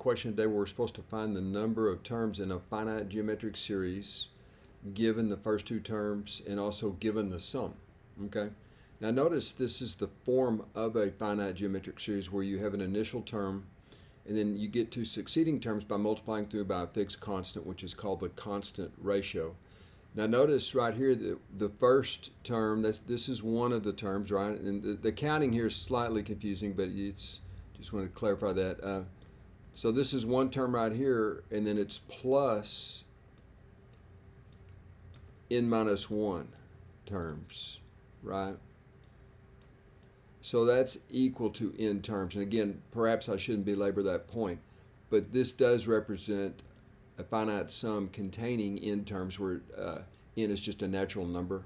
question today where we're supposed to find the number of terms in a finite geometric series given the first two terms and also given the sum. Okay. Now notice this is the form of a finite geometric series where you have an initial term and then you get to succeeding terms by multiplying through by a fixed constant, which is called the constant ratio. Now notice right here that the first term, this is one of the terms, right? And the counting here is slightly confusing, but it's just want to clarify that. So this is one term right here, and then it's plus n minus 1 terms, right? So that's equal to n terms. And again, perhaps I shouldn't belabor that point, but this does represent a finite sum containing n terms where n is just a natural number.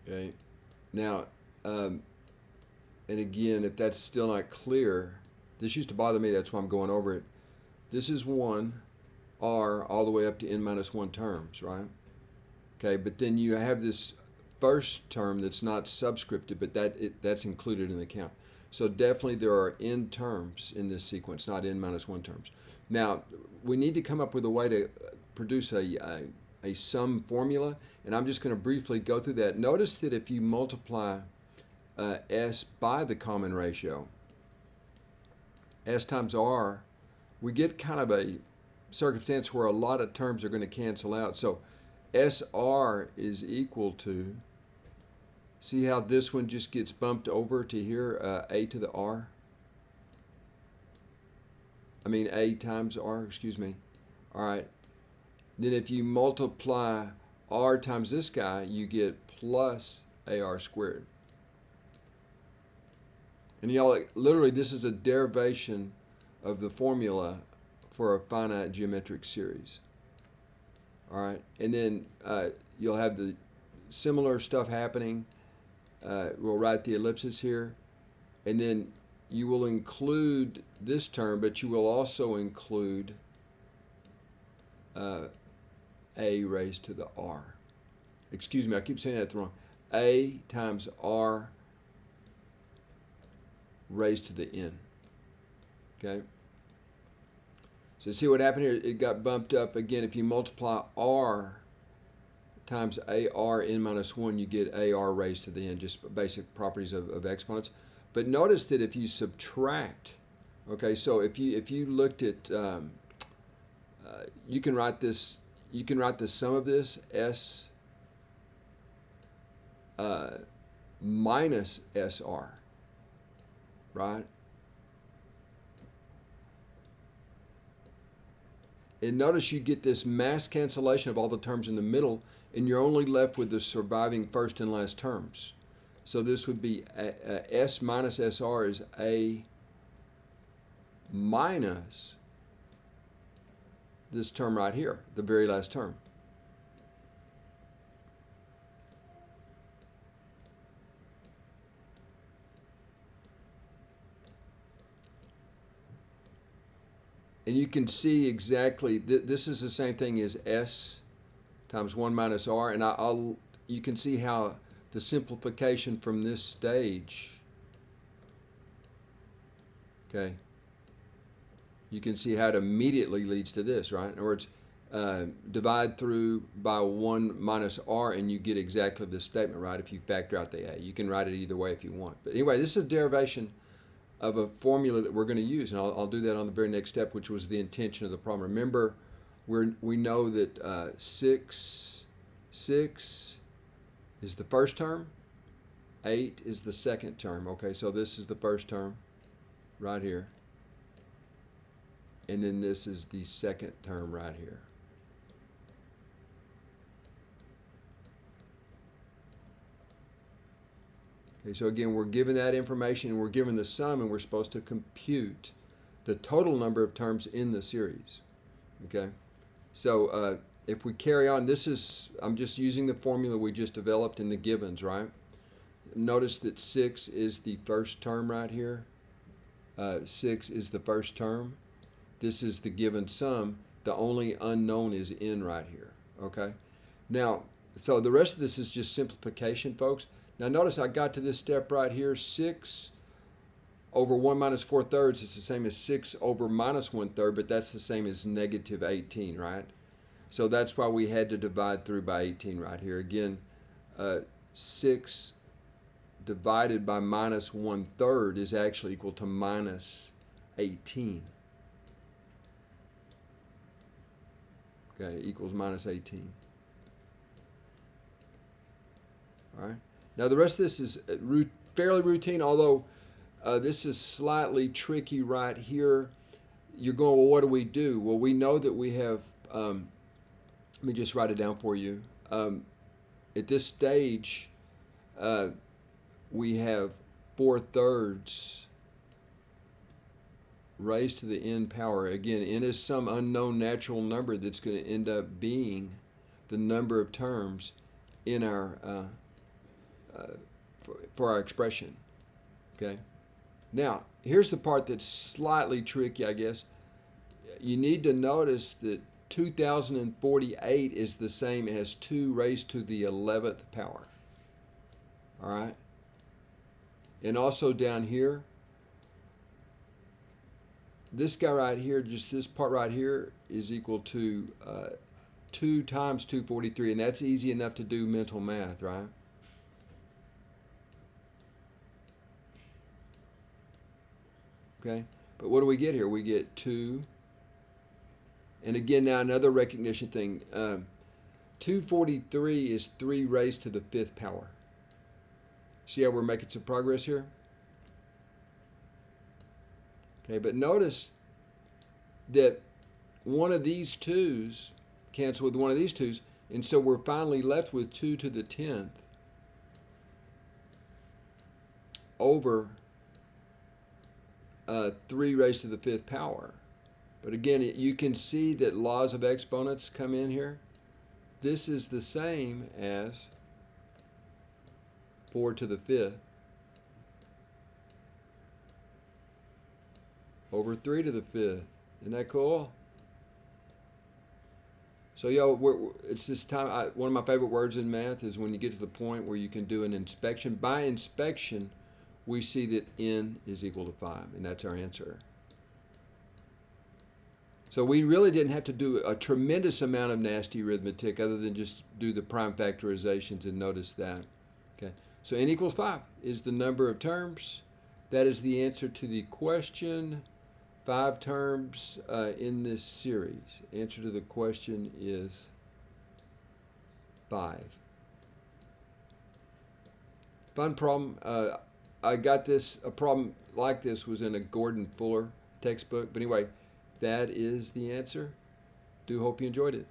Okay. Now, and again, if that's still not clear, this used to bother me, that's why I'm going over it. This is 1 r all the way up to n minus 1 terms, right? Okay, but then you have this first term that's not subscripted, but that's included in the count. So definitely there are n terms in this sequence, not n minus 1 terms. Now, we need to come up with a way to produce a sum formula, and I'm just going to briefly go through that. Notice that if you multiply s by the common ratio, s times r, we get kind of a circumstance where a lot of terms are going to cancel out. So SR is equal to, see how this one just gets bumped over to here, a to the r? I mean a times r, excuse me. All right. Then if you multiply r times this guy, you get plus ar squared. And y'all, literally this is a derivation of the formula for a finite geometric series. All right, and then you'll have the similar stuff happening. We'll write the ellipsis here, and then you will include this term, but you will also include a raised to the r. Excuse me, I keep saying that wrong. A times r raised to the n. Okay. So see what happened here? It got bumped up again. If you multiply r times ar n minus 1, you get ar raised to the n, just basic properties of exponents. But notice that if you subtract, okay, so if you looked at, you can write this, you can write the sum of this s minus sr, right? And notice you get this mass cancellation of all the terms in the middle, and you're only left with the surviving first and last terms. So this would be s minus sr is a minus this term right here, the very last term. And you can see exactly, this is the same thing as s times 1 minus r, and you can see how the simplification from this stage, okay, you can see how it immediately leads to this, right? In other words, divide through by 1 minus r and you get exactly this statement, right? If you factor out the a. You can write it either way if you want. But anyway, this is a derivation of a formula that we're going to use, and I'll do that on the very next step, which was the intention of the problem. Remember, we know that 6 is the first term, 8 is the second term. Okay, so this is the first term right here, and then this is the second term right here. Okay, so again, we're given that information, and we're given the sum, and we're supposed to compute the total number of terms in the series. Okay, so if we carry on, I'm just using the formula we just developed in the givens, right? Notice that 6 is the first term right here. 6 is the first term. This is the given sum. The only unknown is n right here. Okay, now, so the rest of this is just simplification, folks. Now notice I got to this step right here, 6 over 1 minus 4/3 is the same as 6 over minus 1/3, but that's the same as negative 18, right? So that's why we had to divide through by 18 right here. Again, 6 divided by minus 1/3 is actually equal to minus 18. Okay, equals minus 18. All right. Now the rest of this is fairly routine, although this is slightly tricky right here. You're going, well, what do we do? Well, we know that we have, let me just write it down for you. At this stage, we have 4/3 raised to the n power. Again, n is some unknown natural number that's going to end up being the number of terms in our for our expression. Okay. Now, here's the part that's slightly tricky, I guess. You need to notice that 2048 is the same as 2 raised to the 11th power. All right. And also down here, this guy right here, just this part right here, is equal to 2 times 243, and that's easy enough to do mental math, right? Okay, but what do we get here? We get 2. And again, now another recognition thing. 243 is 3 raised to the 5th power. See how we're making some progress here? Okay, but notice that one of these 2's cancel with one of these 2's, and so we're finally left with 2 to the 10th over 3 raised to the 5th power. But again, you can see that laws of exponents come in here. This is the same as 4 to the 5th over 3 to the 5th. Isn't that cool? So, it's this time, one of my favorite words in math is when you get to the point where you can do an inspection. By inspection, we see that n is equal to 5, and that's our answer. So we really didn't have to do a tremendous amount of nasty arithmetic other than just do the prime factorizations and notice that. Okay, so n equals 5 is the number of terms. That is the answer to the question. 5 terms in this series. Answer to the question is 5. Fun problem. I got this, a problem like this was in a Gordon Fuller textbook. But anyway, that is the answer. Do hope you enjoyed it.